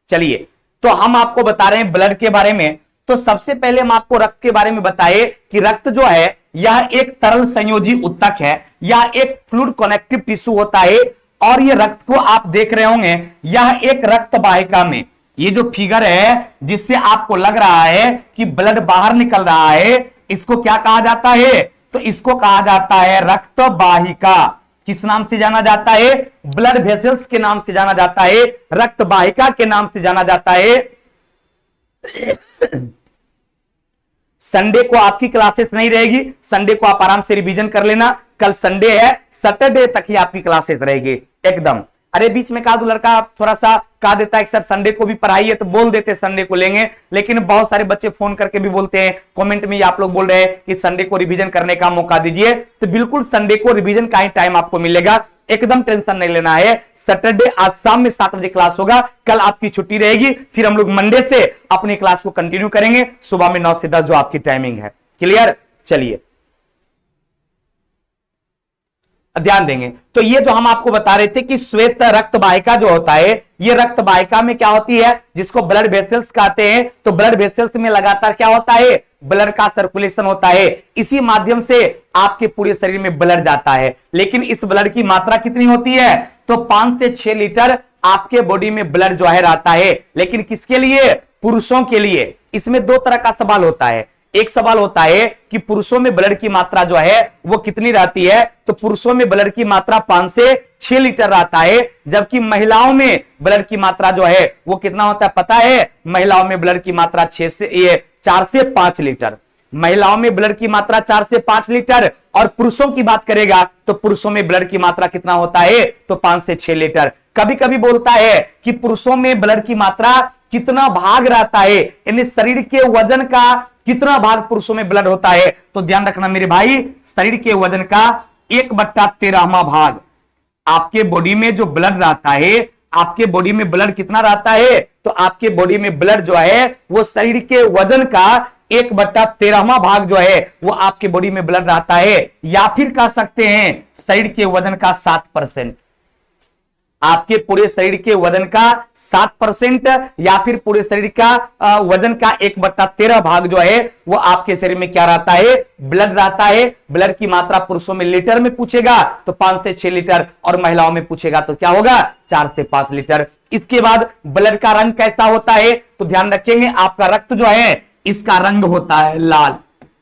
चलिए, तो हम आपको बता रहे हैं ब्लड के बारे में। तो सबसे पहले हम आपको रक्त के बारे में बताए कि रक्त जो है यह एक तरल संयोजी ऊतक है, यह एक फ्लूइड कनेक्टिव टिश्यू होता है। और ये रक्त को आप देख रहे होंगे, यह एक रक्त वाहिका में, ये जो फिगर है जिससे आपको लग रहा है कि ब्लड बाहर निकल रहा है, इसको क्या कहा जाता है? तो इसको कहा जाता है रक्त वाहिका। किस नाम से जाना जाता है? ब्लड वेसल्स के नाम से जाना जाता है, रक्त वाहिका के नाम से जाना जाता है। संडे को आपकी क्लासेस नहीं रहेगी, संडे को आप आराम से रिवीजन कर लेना। कल संडे है, सैटरडे तक ही आपकी क्लासेस रहेगी एकदम। अरे बीच में कहा तो लड़का थोड़ा सा कहा देता है कि सर संडे को भी पढ़ाई है, तो बोल देते संडे को लेंगे, लेकिन बहुत सारे बच्चे फोन करके भी बोलते हैं, कमेंट में आप लोग बोल रहे हैं कि संडे को रिवीजन करने का मौका दीजिए। तो बिल्कुल संडे को रिवीजन का ही टाइम आपको मिलेगा, एकदम टेंशन नहीं लेना है। सैटरडे आज शाम में 7 बजे क्लास होगा, कल आपकी छुट्टी रहेगी, फिर हम लोग मंडे से अपनी क्लास को कंटिन्यू करेंगे सुबह में 9 से 10 जो आपकी टाइमिंग है। क्लियर? चलिए ध्यान देंगे। तो ये जो हम आपको बता रहे थे कि श्वेत रक्त वाहिका जो होता है, ये रक्त वाहिका में क्या होती है, जिसको ब्लड वेसल्स कहते हैं। तो ब्लड वेसल्स में लगातार क्या होता है? ब्लड का सर्कुलेशन होता है, इसी माध्यम से आपके पूरे शरीर में ब्लड जाता है। लेकिन इस ब्लड की मात्रा कितनी होती है? तो 5 से 6 लीटर आपके बॉडी में ब्लड जो है रहता है। लेकिन किसके लिए? पुरुषों के लिए। इसमें 2 तरह का सवाल होता है। एक सवाल होता है कि पुरुषों में ब्लड की मात्रा जो है वो कितनी रहती है? तो पुरुषों में ब्लड की मात्रा 5 से 6 लीटर रहता है, जबकि महिलाओं में ब्लड की मात्रा जो है वो कितना होता है पता है? महिलाओं में ब्लड की मात्रा 4 से 5 लीटर। महिलाओं में ब्लड की मात्रा 4 से 5 लीटर, और पुरुषों की बात करेगा तो पुरुषों में ब्लड की मात्रा कितना होता है? तो 5 से 6 लीटर। कभी कभी बोलता है कि पुरुषों में ब्लड की मात्रा कितना भाग रहता है, यानी शरीर के वजन का कितना भाग पुरुषों में ब्लड होता है। तो ध्यान रखना मेरे भाई, शरीर के वजन का 1/13वां भाग आपके बॉडी में जो ब्लड रहता है, आपके बॉडी में ब्लड कितना रहता है? तो आपके बॉडी में ब्लड जो है वो शरीर के वजन का 1/13वां भाग जो है वो आपके बॉडी में ब्लड रहता है, या फिर कह सकते हैं शरीर के वजन का 7%। आपके पूरे शरीर के वजन का 7%, या फिर पूरे शरीर का वजन का 1/13 भाग जो है वो आपके शरीर में क्या रहता है? ब्लड रहता है। ब्लड की मात्रा पुरुषों में लीटर में पूछेगा तो 5 से 6 लीटर, और महिलाओं में पूछेगा तो क्या होगा? 4 से 5 लीटर। इसके बाद ब्लड का रंग कैसा होता है? तो ध्यान रखेंगे, आपका रक्त जो है इसका रंग होता है लाल।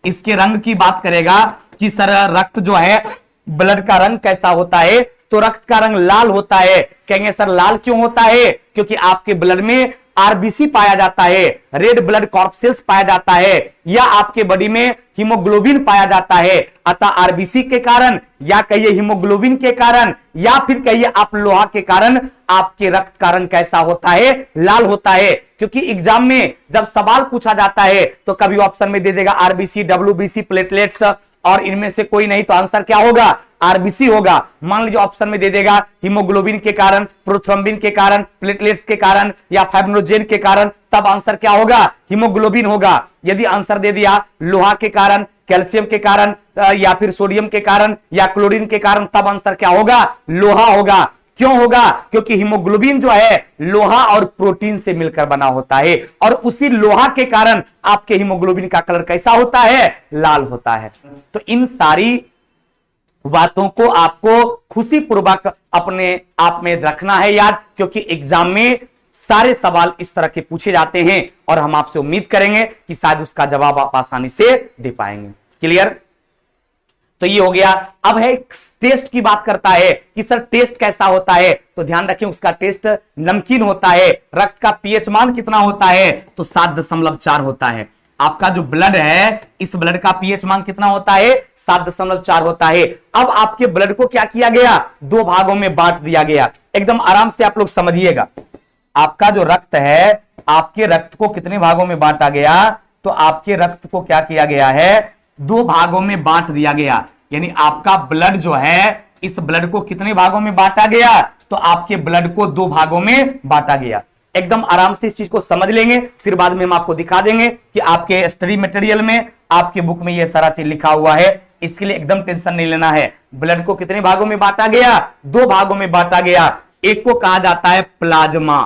इसके रंग की बात करेगा कि सर रक्त जो है ब्लड का रंग कैसा होता है? तो रक्त का रंग लाल होता है। कहेंगे सर लाल क्यों होता है? क्योंकि आपके ब्लड में आरबीसी पाया जाता है, रेड ब्लड कॉर्पसेल्स पाया जाता है, या आपके बॉडी में हीमोग्लोबिन पाया जाता है। अतः आरबीसी के कारण, या कहिए हीमोग्लोबिन के कारण, या फिर कहिए आप लोहा के कारण आपके रक्त का रंग कैसा होता है? लाल होता है। क्योंकि एग्जाम में जब सवाल पूछा जाता है तो कभी ऑप्शन में दे देगा आरबीसी, डब्ल्यूबीसी, प्लेटलेट्स, और इनमें से कोई नहीं, तो आंसर क्या होगा? आरबीसी होगा। मान लीजिए ऑप्शन में दे देगा हीमोग्लोबिन के कारण, प्रोथ्रोम्बिन के कारण, प्लेटलेट्स के कारण, या फाइब्रिनोजेन के कारण, तब आंसर क्या होगा? हीमोग्लोबिन होगा। यदि आंसर दे दिया लोहा के कारण, कैल्शियम के कारण, या फिर सोडियम के कारण, या क्लोरीन के कारण, तब आंसर क्या होगा? लोहा होगा। क्यों होगा? क्योंकि हीमोग्लोबिन जो है लोहा और प्रोटीन से मिलकर बना होता है, और उसी लोहा के कारण आपके हीमोग्लोबिन का कलर कैसा होता है? लाल होता है। तो इन सारी बातों को आपको खुशी पूर्वक अपने आप में रखना है याद, क्योंकि एग्जाम में सारे सवाल इस तरह के पूछे जाते हैं, और हम आपसे उम्मीद करेंगे कि शायद उसका जवाब आप आसानी से दे पाएंगे। क्लियर? तो ये हो गया। अब है टेस्ट की बात करता है कि सर टेस्ट कैसा होता है? तो ध्यान रखें, उसका टेस्ट नमकीन होता है। रक्त का पीएच मान कितना होता है? तो 7.4 होता है। आपका जो ब्लड है, इस ब्लड का पीएच मान कितना होता है? 7.4 होता है। अब आपके ब्लड को क्या किया गया? 2 भागों में बांट दिया गया। एकदम आराम से आप लोग समझिएगा। आपका जो रक्त है, आपके रक्त को कितने भागों में बांटा गया? तो आपके रक्त को क्या किया गया है? 2 भागों में बांट दिया गया। यानी आपका ब्लड जो है, इस ब्लड को कितने भागों में बांटा गया? तो आपके ब्लड को 2 भागों में बांटा गया। एकदम आराम से इस चीज को समझ लेंगे, फिर बाद में हम आपको दिखा देंगे कि आपके स्टडी मटेरियल में, आपके बुक में यह सारा चीज लिखा हुआ है। इसके लिए एकदम टेंशन नहीं लेना है। ब्लड को कितने भागों में बांटा गया? 2 भागों में बांटा गया। एक को कहा जाता है प्लाज्मा,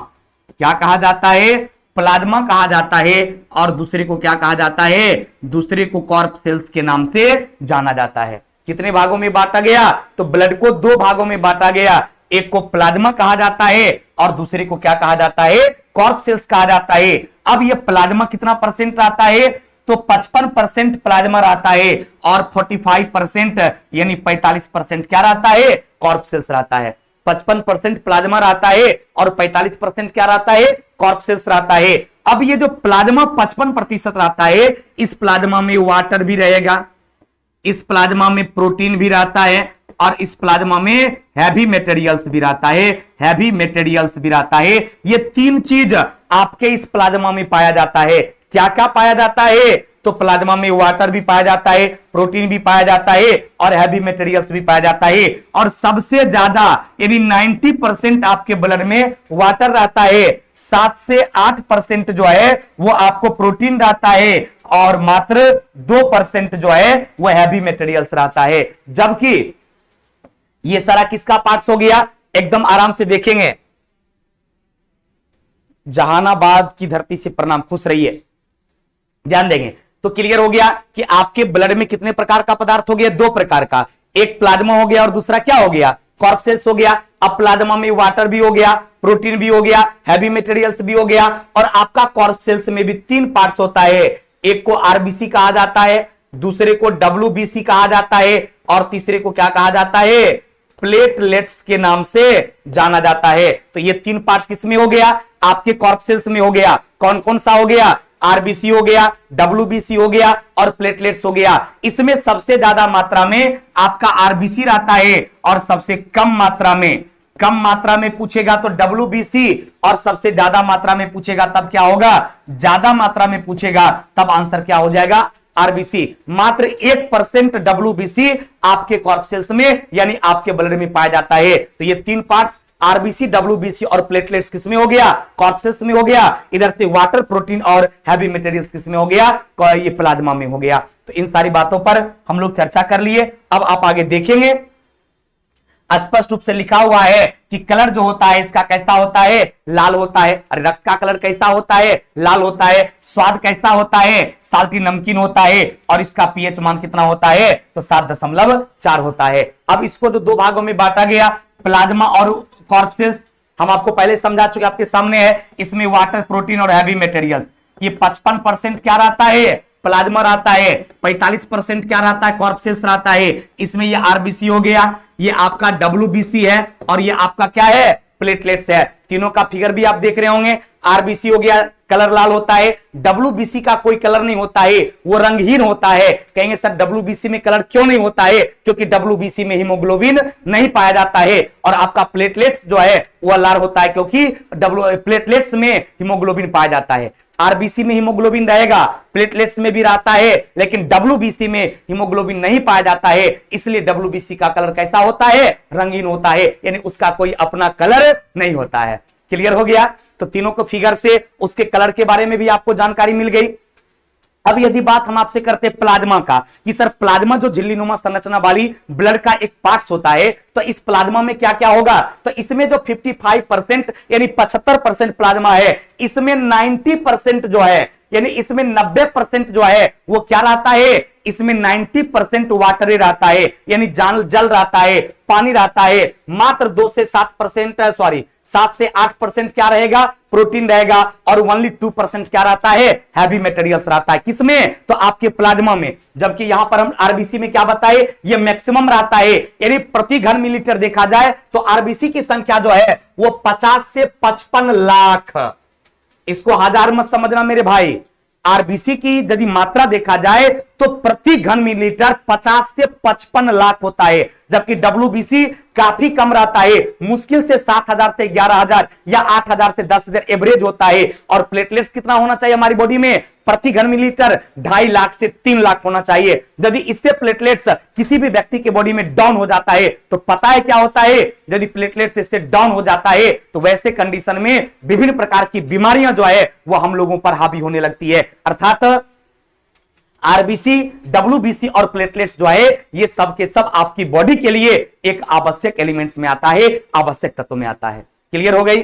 क्या कहा जाता है, प्लाज्मा कहा जाता है, और दूसरे को क्या कहा जाता है, दूसरे को कॉर्क सेल्स के नाम से जाना जाता है। कितने भागों में बांटा गया, तो ब्लड को दो भागों में बांटा गया, एक को प्लाज्मा कहा जाता है और दूसरे को क्या कहा जाता है, कॉर्क सेल्स कहा जाता है। अब ये प्लाज्मा कितना परसेंट रहता है, तो 55% प्लाज्मा रहता है और 45% यानी 45% क्या रहता है, कॉर्क सेल्स रहता है। 55% प्लाज्मा रहता है और 45% क्या रहता है, कॉर्क सेल्स रहता है। अब ये जो प्लाज्मा 55% रहता है, इस प्लाज्मा में वाटर भी रहेगा, इस प्लाज्मा में प्रोटीन भी रहता है और इस प्लाज्मा में हैवी मटेरियल्स भी रहता है, हैवी मटेरियल्स भी रहता है। ये तीन चीज आपके इस प्लाज्मा में पाया जाता है। क्या क्या पाया जाता है, तो प्लाज्मा में वाटर भी पाया जाता है, प्रोटीन भी पाया जाता है और हैवी मटेरियल्स भी पाया जाता है। और सबसे ज्यादा यानी 90% आपके ब्लड में वाटर रहता है, 7 से 8% जो है वो आपको प्रोटीन रहता है और मात्र 2% जो है वो हैवी मटेरियल्स रहता है। जबकि ये सारा किसका पार्ट्स हो गया, एकदम आराम से देखेंगे। जहानाबाद की धरती से प्रणाम, खुश रहिए, ध्यान देंगे तो क्लियर हो गया कि आपके ब्लड में कितने प्रकार का पदार्थ हो गया, दो प्रकार का, एक प्लाज्मा हो गया और दूसरा क्या हो गया, कॉर्क सेल्स हो गया। अब प्लाज्मा में वाटर भी हो गया, प्रोटीन भी हो गया, हैवी मटेरियल्स भी हो गया और आपका कॉर्क सेल्स में भी तीन पार्ट्स होता है, एक को आरबीसी कहा जाता है, दूसरे को डब्ल्यूबीसी कहा जाता है और तीसरे को क्या कहा जाता है, प्लेटलेट्स के नाम से जाना जाता है। तो ये तीन पार्ट्स किसमें हो गया, आपके कॉर्क सेल्स में हो गया। कौन कौन सा हो गया, आरबीसी हो गया, डब्ल्यूबीसी हो गया और प्लेटलेट्स हो गया। इसमें सबसे ज्यादा मात्रा में आपका आरबीसी रहता है और सबसे कम मात्रा में पूछेगा तो डब्ल्यूबीसी और सबसे ज्यादा मात्रा में पूछेगा तब क्या होगा, ज्यादा मात्रा में पूछेगा तब आंसर क्या हो जाएगा, आरबीसी। मात्र 1% डब्ल्यूबीसी आपके कॉर्क सेल्स में यानी आपके ब्लड में पाया जाता है। तो ये तीन पार्ट्स आरबीसी, डब्ल्यूबीसी और प्लेटलेट्स किसमें हो गया, कॉर्क सेल्स में हो गया। इधर से वाटर, प्रोटीन और हैवी मटेरियल्स किसमें हो गया, ये प्लाज्मा में हो गया। तो इन सारी बातों पर हम लोग चर्चा कर लिए। अब आप आगे देखेंगे स्पष्ट रूप से लिखा हुआ है कि कलर जो होता है इसका कैसा होता है, लाल होता है। अरे रक्त का कलर कैसा होता है, लाल होता है। स्वाद कैसा होता है, साल्टी नमकीन होता है और इसका पीएच मान कितना होता है, तो 7.4 होता है। अब इसको तो दो भागों में बांटा गया, प्लाज्मा और कॉर्क सेल्स। हम आपको पहले समझा चुके, आपके सामने है। इसमें वाटर, प्रोटीन और हैवी मटेरियल्स। ये 55% क्या रहता है, प्लाज्मा रहता है, 45% क्या रहता है, कॉर्क सेल्स रहता है। इसमें ये आरबीसी हो गया, ये आपका डब्ल्यूबीसी है और ये आपका क्या है, प्लेटलेट्स है। तीनों का फिगर भी आप देख रहे होंगे। आरबीसी हो गया, कलर लाल होता है। डब्ल्यूबीसी का कोई कलर नहीं होता है, वो रंगहीन होता है। कहेंगे सर डब्ल्यूबीसी में कलर क्यों नहीं होता है, क्योंकि डब्ल्यूबीसी में हीमोग्लोबिन नहीं पाया जाता है। और आपका प्लेटलेट्स जो है वो लाल होता है क्योंकि प्लेटलेट्स में हीमोग्लोबिन पाया जाता है। आरबीसी में हीमोग्लोबिन रहेगा, प्लेटलेट्स में भी रहता है, लेकिन डब्ल्यूबीसी में हीमोग्लोबिन नहीं पाया जाता है। इसलिए डब्ल्यूबीसी का कलर कैसा होता है, रंगीन होता है, यानी उसका कोई अपना कलर नहीं होता है। क्लियर हो गया। तो तीनों को फिगर से उसके कलर के बारे में भी आपको जानकारी मिल गई। अब यदि बात हम आपसे करते हैं प्लाज्मा का, कि सर प्लाज्मा जो झिल्लीनुमा संरचना वाली ब्लड का एक पार्ट्स होता है, तो इस प्लाज्मा में क्या क्या होगा, तो इसमें जो 55% यानी 75% प्लाज्मा है, इसमें 90% जो है यानी इसमें 90% जो है वो क्या रहता है, इसमें 90% वाटर रहता है, यानी जल रहता है, पानी रहता है। मात्र 2 से 8% क्या रहेगा, प्रोटीन रहेगा और ओनली 2% क्या रहता है, हैवी मटेरियल्स रहता है। किसमें, तो आपके प्लाज्मा में। जबकि यहां पर हम आरबीसी में क्या बताए, ये मैक्सिमम रहता है, यानी प्रति घन मिलीलीटर देखा जाए तो आरबीसी की संख्या जो है वो 50 से 55 लाख। इसको हजार मत समझना मेरे भाई। आरबीसी की यदि मात्रा देखा जाए तो प्रति घन मिलीलीटर 50 से 55 लाख होता है, जबकि डब्ल्यूबीसी काफी कम रहता है, मुश्किल से 7,000 से 11,000 या 8,000 से 10,000 एवरेज होता है। और प्लेटलेट्स कितना होना चाहिए हमारी बॉडी में, प्रति घन मिलीलीटर 2.5 लाख से 3 लाख होना चाहिए। यदि इससे प्लेटलेट्स किसी भी व्यक्ति के बॉडी में डाउन हो जाता है तो पता है क्या होता है, यदि प्लेटलेट्स इससे डाउन हो जाता है तो वैसे कंडीशन में विभिन्न प्रकार की बीमारियां जो है वो हम लोगों पर हावी होने लगती है। अर्थात आरबीसी, डब्ल्यूबीसी और प्लेटलेट्स जो है ये सब के सब आपकी बॉडी के लिए एक आवश्यक एलिमेंट्स में आता है, आवश्यक तत्व में आता है। क्लियर हो गई।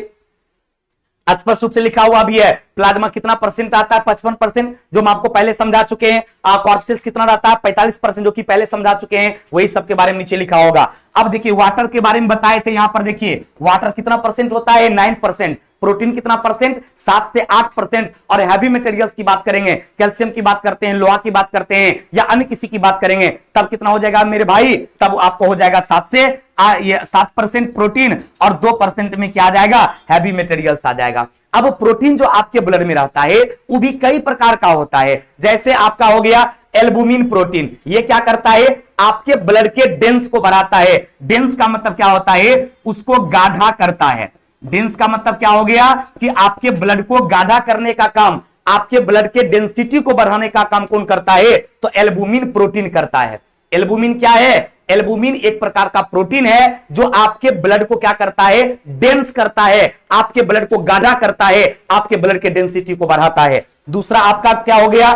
स्पष्ट रूप से लिखा हुआ भी है। प्लाज्मा कितना परसेंट आता है? 55%, जो हम आपको पहले समझा चुके हैं। कॉर्पसेल्स कितना रहता है? 45%, जो कि पहले समझा चुके हैं। वही सबके बारे में नीचे लिखा होगा। अब देखिए वाटर के बारे में बताए थे, यहां पर देखिए वाटर कितना परसेंट होता है? 9%। प्रोटीन कितना परसेंट? 7 से 8%। और हैवी मटेरियल्स की बात करेंगे, कैल्शियम की बात करते हैं, लोहा की बात करते हैं, या अन्य किसी की बात करेंगे, तब कितना हो जाएगा मेरे भाई? तब आपको हो जाएगा 7% प्रोटीन और 2% में क्या आ जाएगा? हैवी मटेरियल्स आ जाएगा। अब प्रोटीन जो आपके ब्लड में रहता है वो भी कई प्रकार का होता है। जैसे आपका हो गया एल्बुमिन प्रोटीन, ये क्या करता है? आपके ब्लड के डेंस को बढ़ाता है। डेंस का मतलब क्या होता है? उसको गाढ़ा करता है। डेंस का मतलब क्या हो गया? कि आपके ब्लड को गाढ़ा करने का काम, आपके ब्लड के डेंसिटी को बढ़ाने का काम कौन करता है? तो एल्बुमिन प्रोटीन करता है। एल्बुमिन क्या है? एल्बुमिन एक प्रकार का प्रोटीन है जो आपके ब्लड को क्या करता है? डेंस करता है, आपके ब्लड को गाढ़ा करता है, आपके ब्लड के डेंसिटी को बढ़ाता है। दूसरा आपका क्या हो गया?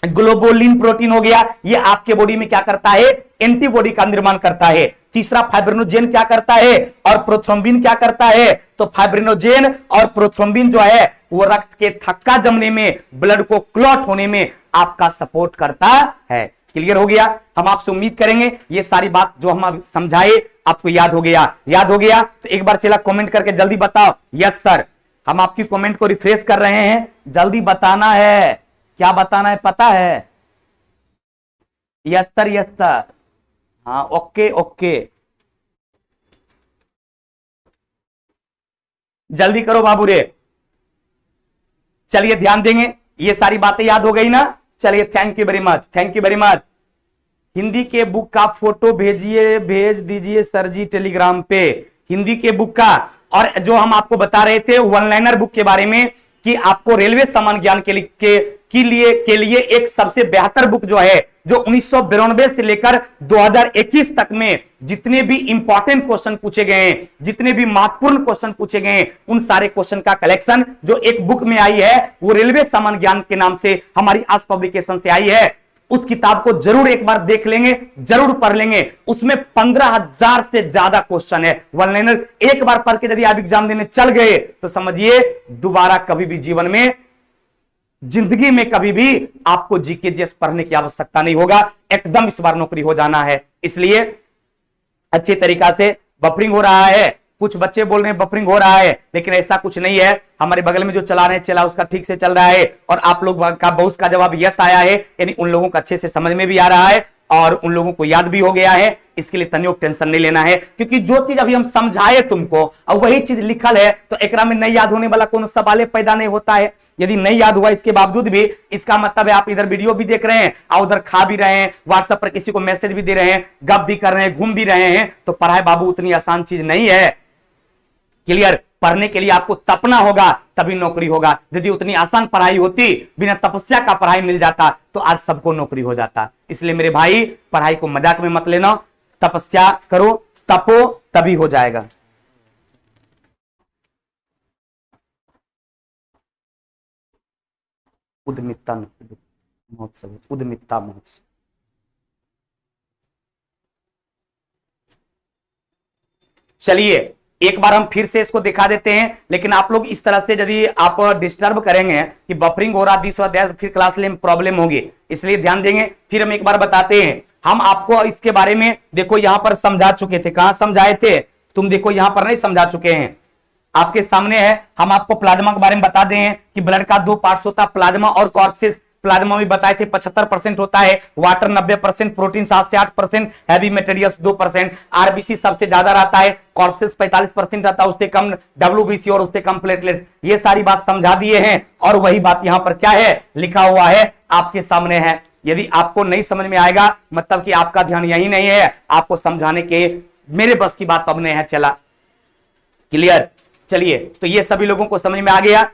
ग्लोबुलिन प्रोटीन हो गया। ये आपके बॉडी में क्या करता है? एंटीबॉडी का निर्माण करता है। तीसरा फाइब्रिनोजेन क्या करता है? और प्रोथ्रोम्बिन क्या करता है? तो फाइब्रिनोजेन और प्रोथ्रोम्बिन जो है वो रक्त के थक्का जमने में, ब्लड को क्लॉट होने में आपका सपोर्ट करता है। क्लियर हो गया? हम आपसे उम्मीद करेंगे ये सारी बात जो हम समझाए आपको याद हो गया। याद हो गया तो एक बार चला कमेंट करके जल्दी बताओ यस सर। हम आपकी कमेंट को रिफ्रेश कर रहे हैं, जल्दी बताना है। क्या बताना है पता है? Yes sir, yes sir. हाँ, ओके ओके, जल्दी करो बाबू रे। चलिए ध्यान देंगे, ये सारी बातें याद हो गई ना? चलिए thank you very much, thank you very much. Hindi के बुक का फोटो भेज दीजिए सर जी टेलीग्राम पे, हिंदी के बुक का। और जो हम आपको बता रहे थे वन लाइनर बुक के बारे में कि आपको रेलवे सामान्य ज्ञान के लिए एक सबसे बेहतर बुक जो है, जो 1992 से लेकर 2021 तक में जितने भी इंपॉर्टेंट क्वेश्चन पूछे गए हैं, जितने भी महत्वपूर्ण क्वेश्चन पूछे गए हैं, उन सारे क्वेश्चन का कलेक्शन जो एक बुक में आई है, वो रेलवे सामान्य ज्ञान के नाम से हमारी आज पब्लिकेशन से आई है। उस किताब को जरूर एक बार देख लेंगे, जरूर पढ़ लेंगे। उसमें 15,000 से ज्यादा क्वेश्चन है वन लाइनर। एक बार पढ़ के यदि आप एग्जाम देने चल गए तो समझिए दोबारा कभी भी जीवन में, जिंदगी में कभी भी आपको जीके जीएस पढ़ने की आवश्यकता नहीं होगा। एकदम इस बार नौकरी हो जाना है। इसलिए अच्छे तरीका से बफरिंग हो रहा है। कुछ बच्चे बोल रहे हैं बफरिंग हो रहा है, लेकिन ऐसा कुछ नहीं है। हमारे बगल में जो चला रहे हैं चला उसका ठीक से चल रहा है, और आप लोग का बहुत का जवाब यस आया है, यानी उन लोगों को अच्छे से समझ में भी आ रहा है और उन लोगों को याद भी हो गया है। इसके लिए तनियोग टेंशन नहीं लेना है, क्योंकि जो चीज अभी हम समझाए तुमको और वही चीज लिखल है, तो एकरा में नहीं याद होने वाला कोनो सवाल पैदा नहीं होता है। यदि नहीं याद हुआ इसके बावजूद भी, इसका मतलब है आप इधर वीडियो भी देख रहे हैं और उधर खा भी रहे हैं, व्हाट्सएप पर किसी को मैसेज भी दे रहे हैं, गप भी कर रहे हैं, घूम भी रहे हैं, तो पढ़ाई बाबू उतनी आसान चीज नहीं है। क्लियर? पढ़ने के लिए आपको तपना होगा तभी नौकरी होगा। यदि उतनी आसान पढ़ाई होती, बिना तपस्या का पढ़ाई मिल जाता, तो आज सबको नौकरी हो जाता। इसलिए मेरे भाई पढ़ाई को मजाक में मत लेना, तपस्या करो, तपो, तभी हो जाएगा। उद्यमिता महोत्सव, उद्यमिता महोत्सव। चलिए एक बार हम फिर से इसको दिखा देते हैं, लेकिन आप लोग इस तरह से यदि आप डिस्टर्ब करेंगे कि बफरिंग हो रहा दिस और दैट, फिर क्लास लेने में प्रॉब्लम होगी। इसलिए ध्यान देंगे। फिर हम एक बार बताते हैं, हम आपको इसके बारे में देखो यहां पर समझा चुके थे। कहां समझाए थे? तुम देखो यहां पर नहीं समझा चुके हैं, आपके सामने है। हम आपको प्लाज्मा के बारे में बता दें कि ब्लड का 2 पार्ट्स होता है, प्लाज्मा और कॉर्पसेस। प्लाज्मा में बताए थे 75% होता है, वाटर 90%, प्रोटीन 7 से 8%, हैवी मटेरियल्स 2%, आरबीसी सबसे ज्यादा रहता है, कॉर्पसेस 45% रहता है, उससे कम डब्ल्यूबीसी और उससे कम प्लेटलेट। ये सारी बात समझा दिए हैं, और वही बात यहां पर क्या है लिखा हुआ है आपके सामने है। यदि आपको नहीं समझ में आएगा मतलब कि आपका ध्यान यही नहीं है, आपको समझाने के मेरे बस की बात अब नहीं है। चला क्लियर? चलिए तो ये सभी लोगों को समझ में आ गया,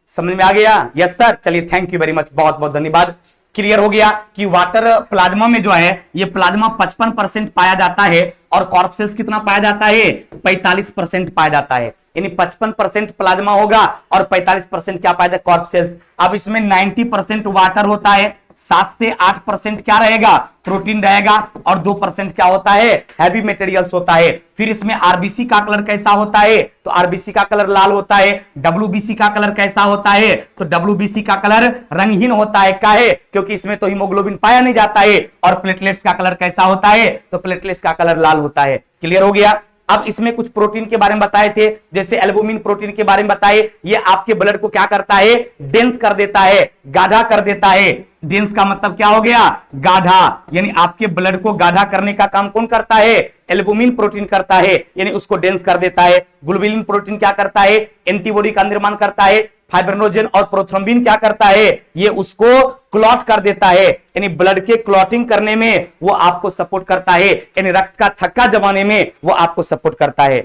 समझ में आ गया? Yes sir. चलिए थैंक यू वेरी मच, बहुत बहुत धन्यवाद। क्लियर हो गया कि वाटर प्लाज्मा में जो है ये प्लाज्मा 55% पाया जाता है, और कॉर्पसेल्स कितना पाया जाता है? 45% पाया जाता है। यानी 55% प्लाज्मा होगा और 45% क्या पाया जाता है? कॉर्पसेल्स। अब इसमें 90% वाटर होता है, 7 से 8% क्या रहेगा, प्रोटीन रहेगा, और 2% क्या होता है, हैवी मटेरियल्स होता है। फिर इसमें आरबीसी का कलर कैसा होता है, तो आरबीसी का कलर लाल होता है। डब्ल्यूबीसी का कलर कैसा होता है, तो डब्ल्यूबीसी का कलर रंगहीन होता है। क्या है, क्योंकि इसमें तो हीमोग्लोबिन पाया नहीं जाता है। और प्लेटलेट्स का कलर कैसा होता है, तो प्लेटलेट्स का कलर लाल होता है। क्लियर हो गया। अब इसमें कुछ प्रोटीन के बारे में बताए थे, जैसे एल्बुमिन प्रोटीन के बारे में बताए। ये आपके ब्लड को क्या करता है, डेंस कर देता है, गाढ़ा कर देता है। डेंस का मतलब क्या हो गया, गाढ़ा, यानी आपके ब्लड को गाढ़ा करने का काम कौन करता है, एल्बुमिन प्रोटीन करता है, यानी उसको डेंस कर देता है। ग्लोबुलिन प्रोटीन क्या करता है, एंटीबॉडी का निर्माण करता है। फाइब्रिनोजेन और प्रोथ्रोम्बिन क्या करता है, ये उसको क्लॉट कर देता है, यानी ब्लड के क्लॉटिंग करने में वो आपको सपोर्ट करता है, यानी रक्त का थक्का जमाने में वो आपको सपोर्ट करता है।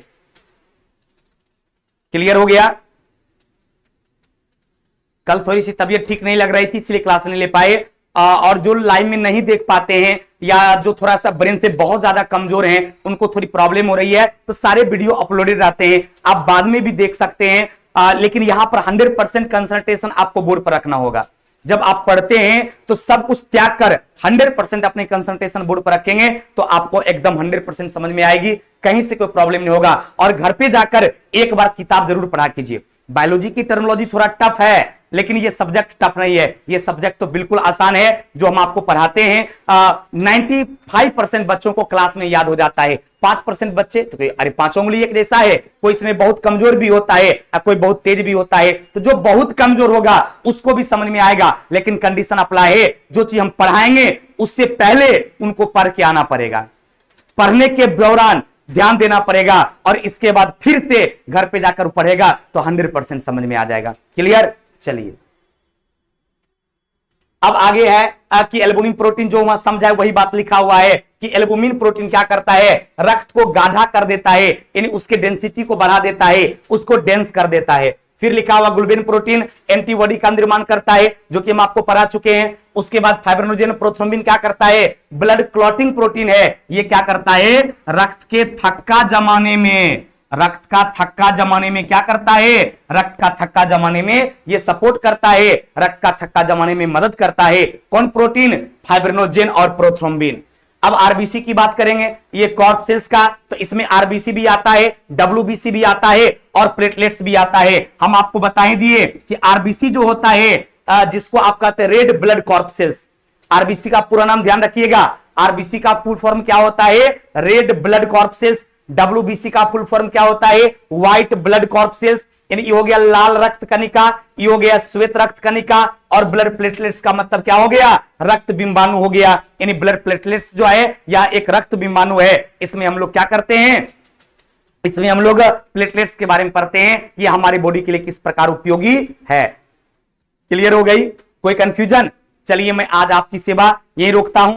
क्लियर हो गया। कल थोड़ी सी तबीयत ठीक नहीं लग रही थी, इसलिए क्लास नहीं ले पाए। और जो लाइव में नहीं देख पाते हैं या जो थोड़ा सा ब्रेन से बहुत ज्यादा कमजोर हैं, उनको थोड़ी प्रॉब्लम हो रही है, तो सारे वीडियो अपलोडेड रहते हैं, आप बाद में भी देख सकते हैं। लेकिन यहां पर 100% कंसंट्रेशन आपको बोर्ड पर रखना होगा। जब आप पढ़ते हैं तो सब कुछ त्याग कर 100% अपने कंसंट्रेशन बोर्ड पर रखेंगे, तो आपको एकदम 100% समझ में आएगी, कहीं से कोई प्रॉब्लम नहीं होगा। और घर पे जाकर एक बार किताब जरूर पढ़ा कीजिए। बायोलॉजी की टर्मिनोलॉजी थोड़ा टफ है, लेकिन ये सब्जेक्ट टफ नहीं है, ये सब्जेक्ट तो बिल्कुल आसान है जो हम आपको पढ़ाते हैं। 95% बच्चों को क्लास में याद हो जाता है। 5% बच्चे तो अरे 5 उंगली एक जैसा है, कोई इसमें बहुत कमजोर भी होता है और कोई बहुत तेज भी होता है। तो जो बहुत कमजोर होगा उसको भी समझ में आएगा, लेकिन कंडीशन अप्लाई है, जो चीज हम पढ़ाएंगे उससे पहले उनको पढ़ के आना पड़ेगा, पढ़ने के दौरान ध्यान देना पड़ेगा, और इसके बाद फिर से घर पे जाकर पढ़ेगा तो 100% समझ में आ जाएगा। क्लियर। चलिए अब आगे है कि एल्बुमिन प्रोटीन, जो वहां समझा है वही बात लिखा हुआ है कि एल्बुमिन प्रोटीन क्या करता है, रक्त को गाढ़ा कर देता है, यानी उसके डेंसिटी को बढ़ा देता है, उसको डेंस कर देता है। फिर लिखा हुआ ग्लोबुलिन प्रोटीन एंटीबॉडी का निर्माण करता है, जो कि हम आपको पढ़ा चुके हैं। उसके बाद फाइब्रिनोजेन प्रोथ्रोम्बिन क्या करता है, ब्लड क्लॉटिंग प्रोटीन है, ये क्या करता है, रक्त के थक्का जमाने में, रक्त का थक्का जमाने में क्या करता है, रक्त का थक्का जमाने में ये सपोर्ट करता है, रक्त का थक्का जमाने में मदद करता है। कौन प्रोटीन, फाइब्रिनोजेन और प्रोथ्रोम्बिन। अब आरबीसी की बात करेंगे, ये कॉर्ड सेल्स का, तो इसमें आरबीसी भी आता है, डब्ल्यूबीसी भी आता है और प्लेटलेट्स भी आता है। हम आपको बता दिए कि आरबीसी जो होता है, जिसको आप कहते हैं रेड ब्लड कॉर्पसेल्स, आरबीसी का पूरा नाम ध्यान रखिएगा। आरबीसी का फुल फॉर्म क्या होता है, रेड ब्लड कॉर्पसेल्स। डब्ल्यूबीसी का फुल फॉर्म क्या होता है, व्हाइट ब्लड कॉर्पसेल्स, यानी ये हो गया लाल रक्त कणिका, ये हो गया श्वेत रक्त कणिका, और ब्लड प्लेटलेट्स का मतलब क्या हो गया, रक्त बिंबाणु हो गया। यानी ब्लड प्लेटलेट्स जो है या एक रक्त बिंबाणु है। इसमें हम लोग क्या करते हैं, इसमें हम लोग प्लेटलेट्स के बारे में पढ़ते हैं, ये हमारी बॉडी के लिए किस प्रकार उपयोगी है। क्लियर हो गई, कोई कंफ्यूजन। चलिए मैं आज आपकी सेवा यही रोकता हूं।